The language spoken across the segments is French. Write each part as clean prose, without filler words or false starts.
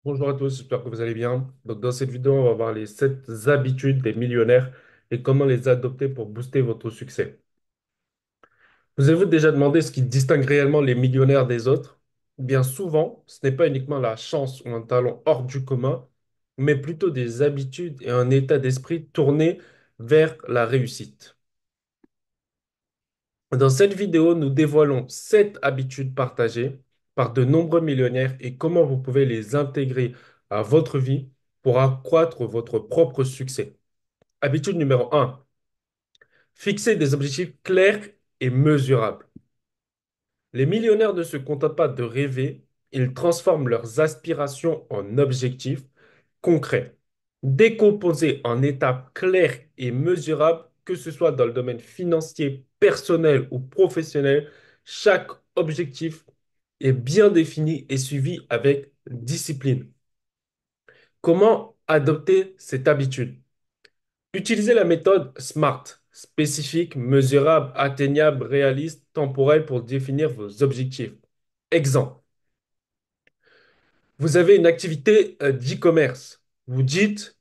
Bonjour à tous, j'espère que vous allez bien. Donc, dans cette vidéo, on va voir les 7 habitudes des millionnaires et comment les adopter pour booster votre succès. Vous avez-vous déjà demandé ce qui distingue réellement les millionnaires des autres? Bien souvent, ce n'est pas uniquement la chance ou un talent hors du commun, mais plutôt des habitudes et un état d'esprit tourné vers la réussite. Dans cette vidéo, nous dévoilons 7 habitudes partagées par de nombreux millionnaires et comment vous pouvez les intégrer à votre vie pour accroître votre propre succès. Habitude numéro 1, fixer des objectifs clairs et mesurables. Les millionnaires ne se contentent pas de rêver, ils transforment leurs aspirations en objectifs concrets, décomposés en étapes claires et mesurables, que ce soit dans le domaine financier, personnel ou professionnel. Chaque objectif est bien défini et suivi avec discipline. Comment adopter cette habitude? Utilisez la méthode SMART, spécifique, mesurable, atteignable, réaliste, temporel pour définir vos objectifs. Exemple, vous avez une activité d'e-commerce. Vous dites,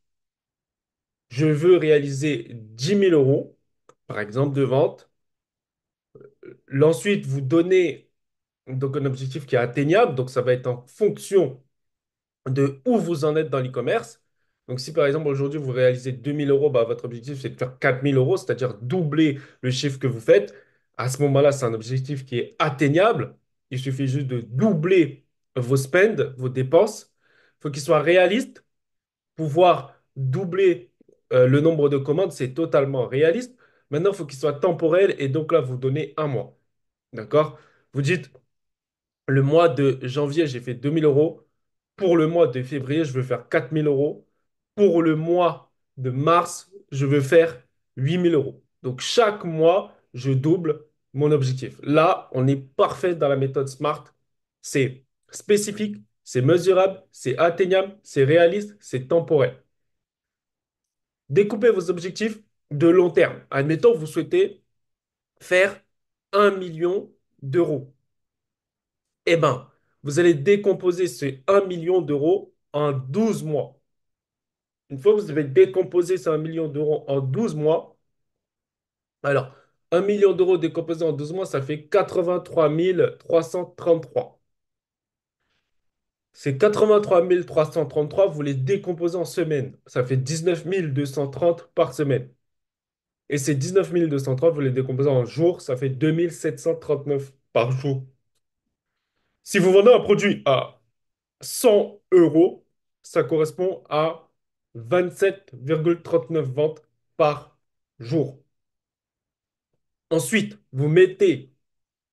je veux réaliser 10 000 euros, par exemple, de vente. Ensuite, vous donnez donc un objectif qui est atteignable, donc ça va être en fonction de où vous en êtes dans l'e-commerce. Donc, si par exemple aujourd'hui vous réalisez 2 000 euros, bah, votre objectif c'est de faire 4 000 euros, c'est-à-dire doubler le chiffre que vous faites. À ce moment-là, c'est un objectif qui est atteignable. Il suffit juste de doubler vos spends, vos dépenses. Il faut qu'il soit réaliste. Pouvoir doubler le nombre de commandes, c'est totalement réaliste. Maintenant, il faut qu'il soit temporel et donc là, vous donnez un mois. D'accord? Vous dites, le mois de janvier, j'ai fait 2 000 euros. Pour le mois de février, je veux faire 4 000 euros. Pour le mois de mars, je veux faire 8 000 euros. Donc chaque mois, je double mon objectif. Là, on est parfait dans la méthode SMART. C'est spécifique, c'est mesurable, c'est atteignable, c'est réaliste, c'est temporel. Découpez vos objectifs de long terme. Admettons, vous souhaitez faire 1 million d'euros. Eh bien, vous allez décomposer ces 1 million d'euros en 12 mois. Une fois que vous avez décomposé ces 1 million d'euros en 12 mois, alors 1 million d'euros décomposé en 12 mois, ça fait 83 333. Ces 83 333, vous les décomposez en semaines. Ça fait 19 230 par semaine. Et ces 19 230, vous les décomposez en jours, ça fait 2739 par jour. Si vous vendez un produit à 100 euros, ça correspond à 27,39 ventes par jour. Ensuite, vous mettez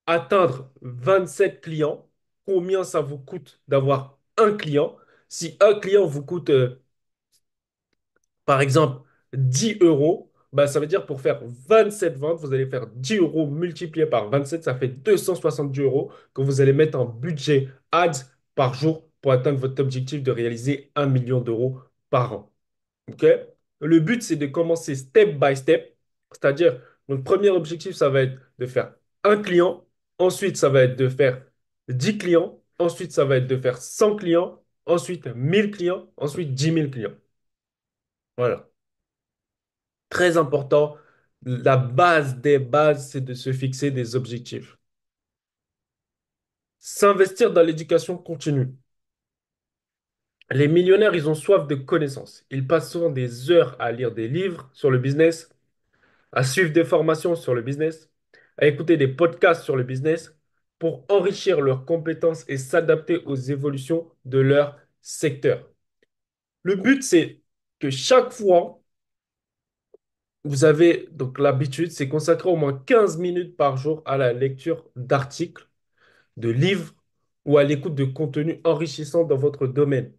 atteindre 27 clients. Combien ça vous coûte d'avoir un client? Si un client vous coûte, par exemple, 10 euros, bah, ça veut dire pour faire 27 ventes, vous allez faire 10 euros multiplié par 27, ça fait 270 euros que vous allez mettre en budget ads par jour pour atteindre votre objectif de réaliser 1 million d'euros par an. OK? Le but, c'est de commencer step by step. C'est-à-dire, notre premier objectif, ça va être de faire un client. Ensuite, ça va être de faire 10 clients. Ensuite, ça va être de faire 100 clients. Ensuite, 1000 clients. Ensuite, 10 000 clients. Voilà. Très important. La base des bases, c'est de se fixer des objectifs. S'investir dans l'éducation continue. Les millionnaires, ils ont soif de connaissances. Ils passent souvent des heures à lire des livres sur le business, à suivre des formations sur le business, à écouter des podcasts sur le business pour enrichir leurs compétences et s'adapter aux évolutions de leur secteur. Le but, c'est que chaque fois, vous avez donc l'habitude, c'est consacrer au moins 15 minutes par jour à la lecture d'articles, de livres ou à l'écoute de contenus enrichissants dans votre domaine.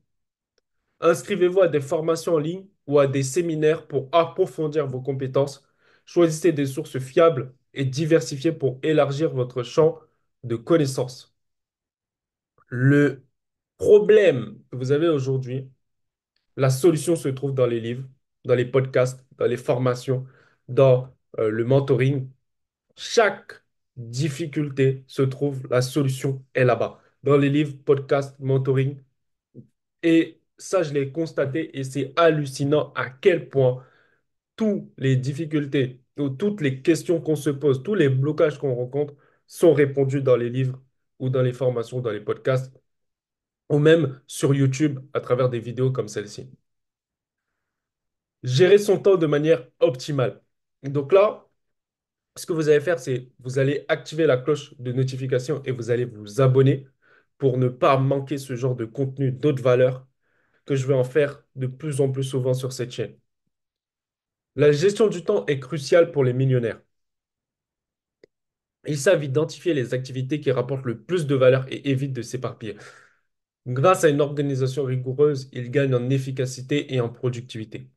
Inscrivez-vous à des formations en ligne ou à des séminaires pour approfondir vos compétences. Choisissez des sources fiables et diversifiées pour élargir votre champ de connaissances. Le problème que vous avez aujourd'hui, la solution se trouve dans les livres, dans les podcasts, dans les formations, dans le mentoring. Chaque difficulté se trouve, la solution est là-bas. Dans les livres, podcasts, mentoring, Et ça, je l'ai constaté et c'est hallucinant à quel point toutes les difficultés ou toutes les questions qu'on se pose, tous les blocages qu'on rencontre sont répondus dans les livres ou dans les formations, dans les podcasts ou même sur YouTube à travers des vidéos comme celle-ci. Gérer son temps de manière optimale. Donc là, ce que vous allez faire, c'est vous allez activer la cloche de notification et vous allez vous abonner pour ne pas manquer ce genre de contenu d'autres valeurs que je vais en faire de plus en plus souvent sur cette chaîne. La gestion du temps est cruciale pour les millionnaires. Ils savent identifier les activités qui rapportent le plus de valeur et évitent de s'éparpiller. Grâce à une organisation rigoureuse, ils gagnent en efficacité et en productivité.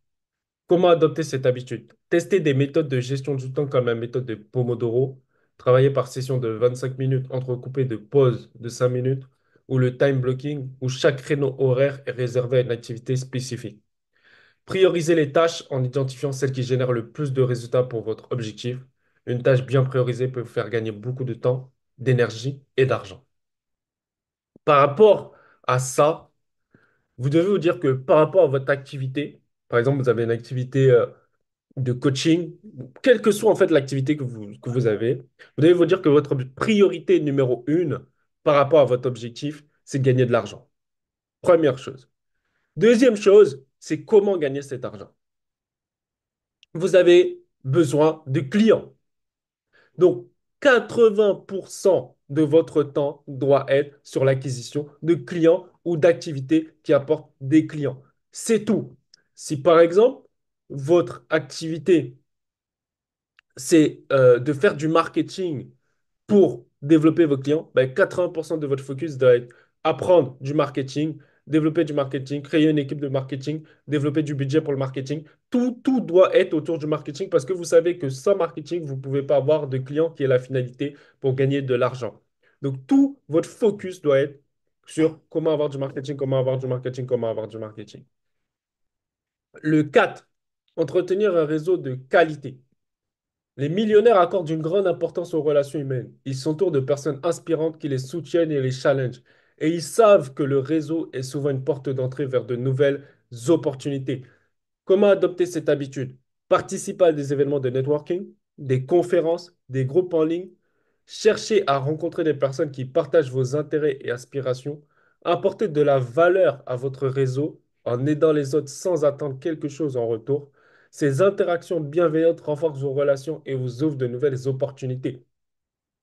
Comment adopter cette habitude? Tester des méthodes de gestion du temps comme la méthode de Pomodoro, travailler par session de 25 minutes entrecoupées de pauses de 5 minutes, ou le time blocking, où chaque créneau horaire est réservé à une activité spécifique. Priorisez les tâches en identifiant celles qui génèrent le plus de résultats pour votre objectif. Une tâche bien priorisée peut vous faire gagner beaucoup de temps, d'énergie et d'argent. Par rapport à ça, vous devez vous dire que par rapport à votre activité, par exemple, vous avez une activité de coaching, quelle que soit en fait l'activité que vous avez, vous devez vous dire que votre priorité numéro une par rapport à votre objectif, c'est de gagner de l'argent. Première chose. Deuxième chose, c'est comment gagner cet argent. Vous avez besoin de clients. Donc, 80% de votre temps doit être sur l'acquisition de clients ou d'activités qui apportent des clients. C'est tout. Si par exemple, votre activité, c'est de faire du marketing pour développer vos clients, ben 80% de votre focus doit être apprendre du marketing, créer une équipe de marketing, développer du budget pour le marketing. Tout doit être autour du marketing parce que vous savez que sans marketing, vous ne pouvez pas avoir de clients qui est la finalité pour gagner de l'argent. Donc, tout votre focus doit être sur comment avoir du marketing, comment avoir du marketing, comment avoir du marketing. Le 4, entretenir un réseau de qualité. Les millionnaires accordent une grande importance aux relations humaines. Ils s'entourent de personnes inspirantes qui les soutiennent et les challengent. Et ils savent que le réseau est souvent une porte d'entrée vers de nouvelles opportunités. Comment adopter cette habitude? Participer à des événements de networking, des conférences, des groupes en ligne. Cherchez à rencontrer des personnes qui partagent vos intérêts et aspirations. Apportez de la valeur à votre réseau en aidant les autres sans attendre quelque chose en retour. Ces interactions bienveillantes renforcent vos relations et vous ouvrent de nouvelles opportunités.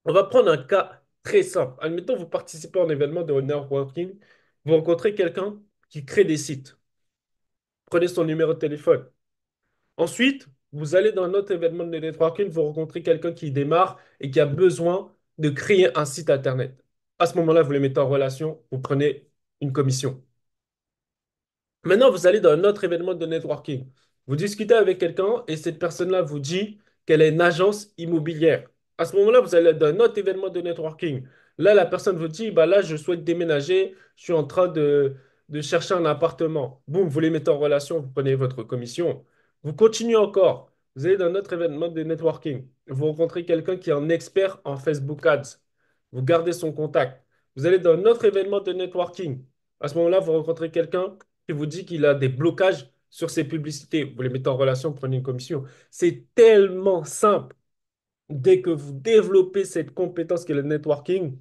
On va prendre un cas très simple. Admettons, vous participez à un événement de networking, vous rencontrez quelqu'un qui crée des sites. Prenez son numéro de téléphone. Ensuite, vous allez dans un autre événement de networking, vous rencontrez quelqu'un qui démarre et qui a besoin de créer un site Internet. À ce moment-là, vous les mettez en relation, vous prenez une commission. Maintenant, vous allez dans un autre événement de networking. Vous discutez avec quelqu'un et cette personne-là vous dit qu'elle est une agence immobilière. À ce moment-là, vous allez dans un autre événement de networking. Là, la personne vous dit, bah là, je souhaite déménager, je suis en train de chercher un appartement. Boum, vous les mettez en relation, vous prenez votre commission. Vous continuez encore. Vous allez dans un autre événement de networking. Vous rencontrez quelqu'un qui est un expert en Facebook Ads. Vous gardez son contact. Vous allez dans un autre événement de networking. À ce moment-là, vous rencontrez quelqu'un qui vous dit qu'il a des blocages sur ses publicités. Vous les mettez en relation, vous prenez une commission. C'est tellement simple. Dès que vous développez cette compétence qui est le networking,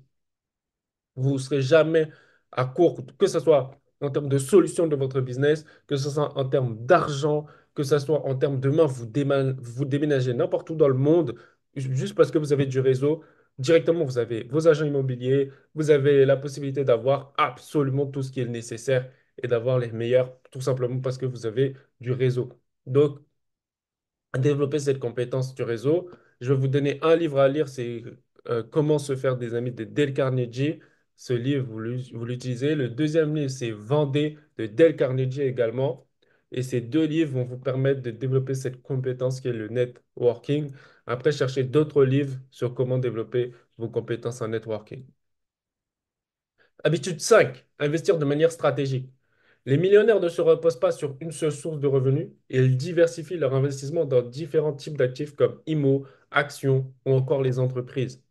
vous ne serez jamais à court, que ce soit en termes de solution de votre business, que ce soit en termes d'argent, que ce soit en termes de main, vous déménagez n'importe où dans le monde, juste parce que vous avez du réseau. Directement, vous avez vos agents immobiliers, vous avez la possibilité d'avoir absolument tout ce qui est nécessaire et d'avoir les meilleurs, tout simplement parce que vous avez du réseau. Donc, développer cette compétence du réseau. Je vais vous donner un livre à lire, c'est Comment se faire des amis de Dale Carnegie. Ce livre, vous l'utilisez. Le deuxième livre, c'est Vendée de Dale Carnegie également. Et ces deux livres vont vous permettre de développer cette compétence qui est le networking. Après, cherchez d'autres livres sur comment développer vos compétences en networking. Habitude 5, investir de manière stratégique. Les millionnaires ne se reposent pas sur une seule source de revenus et ils diversifient leur investissement dans différents types d'actifs comme IMO, actions ou encore les entreprises.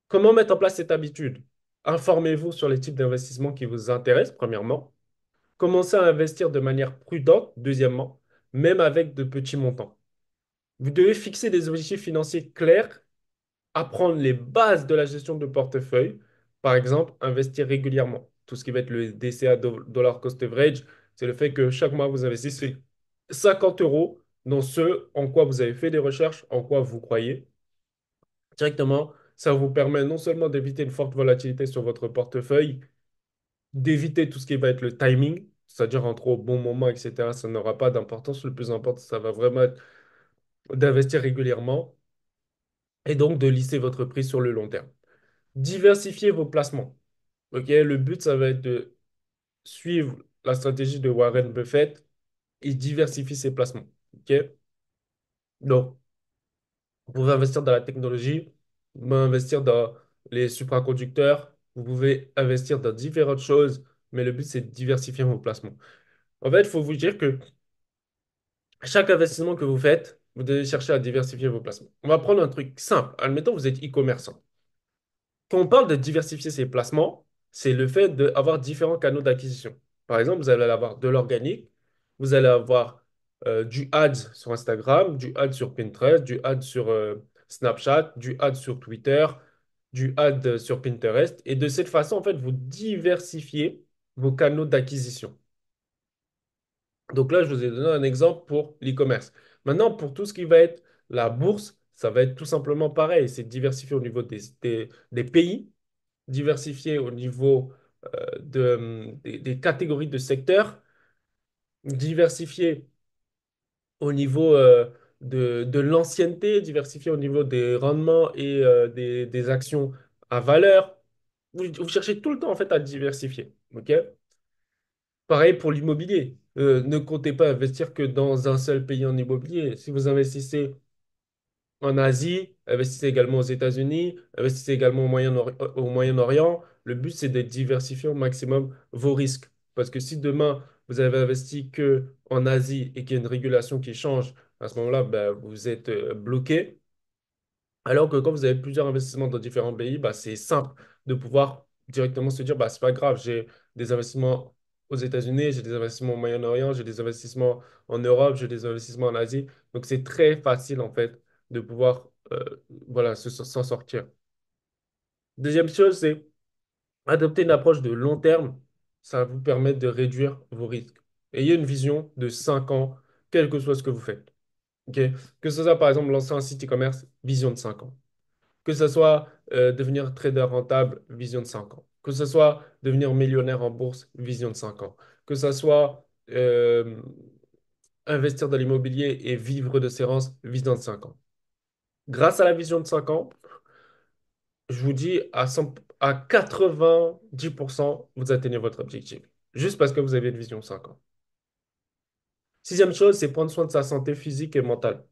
Comment mettre en place cette habitude? Informez-vous sur les types d'investissements qui vous intéressent, premièrement. Commencez à investir de manière prudente, deuxièmement, même avec de petits montants. Vous devez fixer des objectifs financiers clairs, apprendre les bases de la gestion de portefeuille, par exemple, investir régulièrement. Tout ce qui va être le DCA, Dollar Cost Average, c'est le fait que chaque mois, vous investissez 50 euros dans ce en quoi vous avez fait des recherches, en quoi vous croyez. Directement, ça vous permet non seulement d'éviter une forte volatilité sur votre portefeuille, d'éviter tout ce qui va être le timing, c'est-à-dire entre au bon moment, etc. Ça n'aura pas d'importance. Le plus important, ça va vraiment être d'investir régulièrement et donc de lisser votre prix sur le long terme. Diversifiez vos placements. Ok, le but, ça va être de suivre la stratégie de Warren Buffett. Il diversifie ses placements. Ok, donc, vous pouvez investir dans la technologie, vous pouvez investir dans les supraconducteurs, vous pouvez investir dans différentes choses, mais le but, c'est de diversifier vos placements. En fait, il faut vous dire que chaque investissement que vous faites, vous devez chercher à diversifier vos placements. On va prendre un truc simple. Admettons, vous êtes e-commerçant. Quand on parle de diversifier ses placements, c'est le fait d'avoir différents canaux d'acquisition. Par exemple, vous allez avoir de l'organique, vous allez avoir du ads sur Instagram, du ads sur Pinterest, du ads sur Snapchat, du ads sur Twitter, du ad sur Pinterest. Et de cette façon, en fait, vous diversifiez vos canaux d'acquisition. Donc là, je vous ai donné un exemple pour l'e-commerce. Maintenant, pour tout ce qui va être la bourse, ça va être tout simplement pareil. C'est diversifié au niveau des pays, diversifié au niveau des catégories de secteurs, diversifié au niveau de l'ancienneté, diversifié au niveau des rendements et des actions à valeur. Vous cherchez tout le temps en fait à diversifier. OK? Pareil pour l'immobilier. Ne comptez pas investir que dans un seul pays en immobilier. Si vous investissez en Asie, investissez également aux États-Unis, investissez également au Moyen-Orient. Le but, c'est de diversifier au maximum vos risques. Parce que si demain, vous avez investi que en Asie et qu'il y a une régulation qui change, à ce moment-là, ben, vous êtes bloqué. Alors que quand vous avez plusieurs investissements dans différents pays, bah, c'est simple de pouvoir directement se dire, bah, c'est pas grave, j'ai des investissements aux États-Unis, j'ai des investissements au Moyen-Orient, j'ai des investissements en Europe, j'ai des investissements en Asie. Donc c'est très facile en fait de pouvoir voilà, s'en sortir. Deuxième chose, c'est adopter une approche de long terme. Ça va vous permettre de réduire vos risques. Ayez une vision de 5 ans, quel que soit ce que vous faites. Ok. Que ce soit par exemple lancer un site e-commerce, vision de 5 ans. Que ce soit devenir trader rentable, vision de 5 ans. Que ce soit devenir millionnaire en bourse, vision de 5 ans. Que ce soit investir dans l'immobilier et vivre de ses rentes, vision de 5 ans. Grâce à la vision de 5 ans, je vous dis à 90%, vous atteignez votre objectif. Juste parce que vous avez une vision de 5 ans. Sixième chose, c'est prendre soin de sa santé physique et mentale.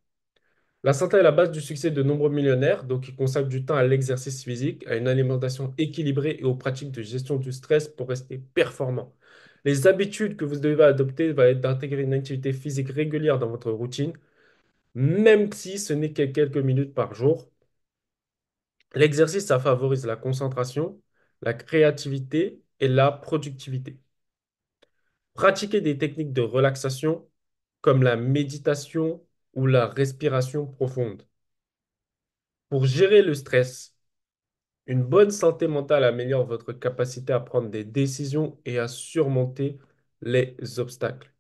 La santé est la base du succès de nombreux millionnaires, donc ils consacrent du temps à l'exercice physique, à une alimentation équilibrée et aux pratiques de gestion du stress pour rester performant. Les habitudes que vous devez adopter va être d'intégrer une activité physique régulière dans votre routine, même si ce n'est que quelques minutes par jour. L'exercice, ça favorise la concentration, la créativité et la productivité. Pratiquer des techniques de relaxation comme la méditation ou la respiration profonde. Pour gérer le stress, une bonne santé mentale améliore votre capacité à prendre des décisions et à surmonter les obstacles.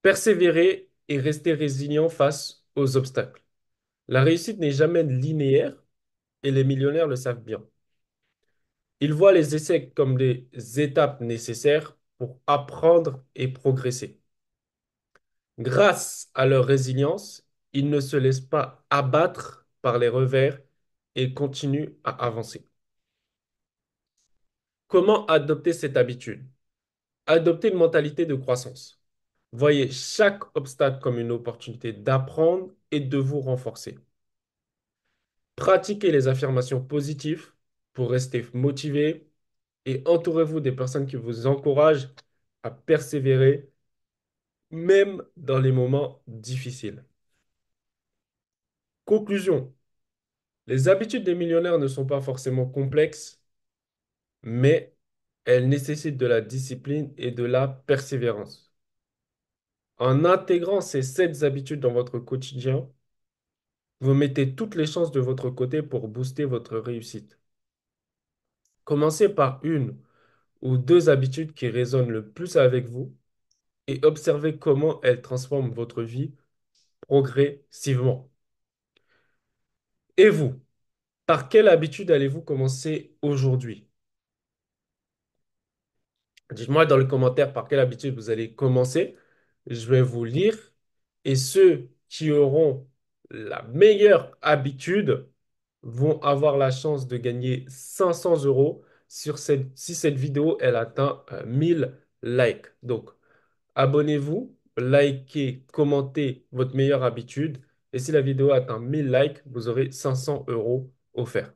Persévérer et rester résilient face aux obstacles. La réussite n'est jamais linéaire et les millionnaires le savent bien. Ils voient les essais comme des étapes nécessaires pour apprendre et progresser. Grâce à leur résilience, ils ne se laissent pas abattre par les revers et continuent à avancer. Comment adopter cette habitude? Adopter une mentalité de croissance. Voyez chaque obstacle comme une opportunité d'apprendre et de vous renforcer. Pratiquez les affirmations positives pour rester motivé et entourez-vous des personnes qui vous encouragent à persévérer même dans les moments difficiles. Conclusion, Les habitudes des millionnaires ne sont pas forcément complexes, mais elles nécessitent de la discipline et de la persévérance. En intégrant ces 7 habitudes dans votre quotidien, vous mettez toutes les chances de votre côté pour booster votre réussite. Commencez par une ou deux habitudes qui résonnent le plus avec vous et observez comment elles transforment votre vie progressivement. Et vous, par quelle habitude allez-vous commencer aujourd'hui? Dites-moi dans les commentaires par quelle habitude vous allez commencer. Je vais vous lire. Et ceux qui auront la meilleure habitude vont avoir la chance de gagner 500 euros si cette vidéo elle atteint 1000 likes. Donc, abonnez-vous, likez, commentez votre meilleure habitude. Et si la vidéo atteint 1000 likes, vous aurez 500 euros offerts.